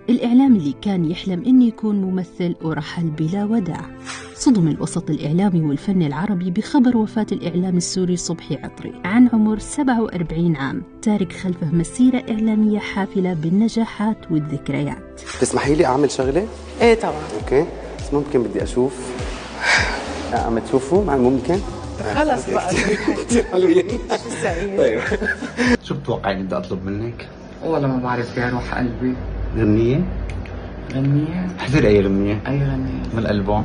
الإعلام اللي كان يحلم إنه يكون ممثل ورحل بلا وداع. صدم الوسط الإعلامي والفن العربي بخبر وفاة الإعلامي السوري صبحي عطري عن عمر 47 عام، تارك خلفه مسيرة إعلامية حافلة بالنجاحات والذكريات. تسمحي لي أعمل شغلة؟ إيه طبعا. أوكي، بس ممكن بدي أشوف. عم تشوفوا؟ ممكن؟ خلص بقى. كثير حلوين. طيب شو بتوقعي بدي أطلب منك؟ والله ما بعرف يا روح قلبي. غنية؟ غنية؟ احضري أي غنية؟ أي غنية؟ من الألبوم؟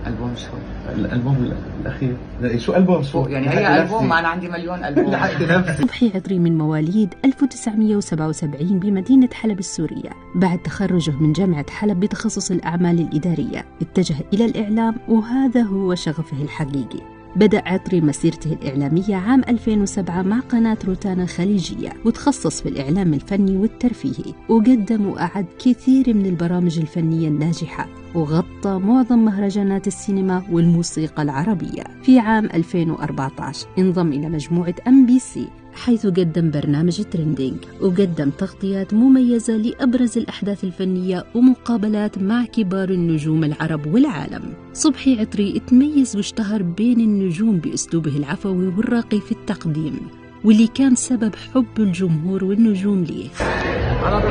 ألبوم شو؟ الألبوم الأخير. لا شو ألبوم شو؟ يعني هي ألبوم، ما أنا عندي مليون ألبوم. لحقت نفسي. صبحي عطري من مواليد 1977 بمدينة حلب السورية. بعد تخرجه من جامعة حلب بتخصص الأعمال الإدارية اتجه إلى الإعلام، وهذا هو شغفه الحقيقي. بدأ عطري مسيرته الإعلامية عام 2007 مع قناة روتانا خليجية، وتخصص في الإعلام الفني والترفيهي، وقدم وأعد كثير من البرامج الفنية الناجحة، وغطى معظم مهرجانات السينما والموسيقى العربية. في عام 2014 انضم إلى مجموعة MBC، حيث قدم برنامج تريندينج، وقدم تغطيات مميزة لأبرز الأحداث الفنية ومقابلات مع كبار النجوم العرب والعالم. صبحي عطري تميز واشتهر بين النجوم بأسلوبه العفوي والراقي في التقديم، واللي كان سبب حب الجمهور والنجوم ليه.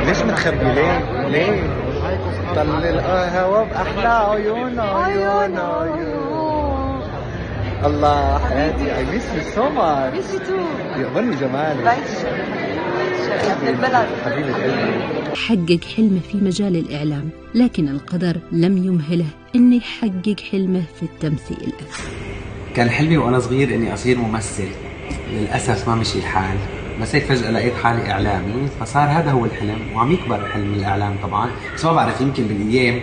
ليش متخبي ليه؟ طل الهوا بأحلى عيونه. الله حياتي I miss you so much. Miss you too. يقبلني جمالك. يا ابن البلد. حبيبة قلبي. حقق حلمه في مجال الإعلام، لكن القدر لم يمهله إنه يحقق حلمه في التمثيل. كان حلمي وأنا صغير إني أصير ممثل، للأسف ما مشي الحال، بس هيك فجأة لقيت حالي إعلامي، فصار هذا هو الحلم، وعم يكبر حلم الإعلام طبعا، بس ما بعرف يمكن بالأيام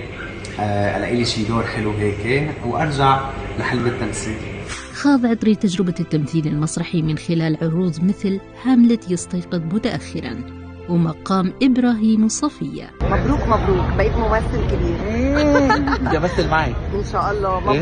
ألاقي لي شي دور حلو هيك وأرجع لحلم التمثيل. خاض عطري تجربة التمثيل المسرحي من خلال عروض مثل هاملت يستيقظ متأخرا، ومقام إبراهيم وصفية. مبروك بقيت ممثل كبير. بدي أمثل معي إن شاء الله. مبروك.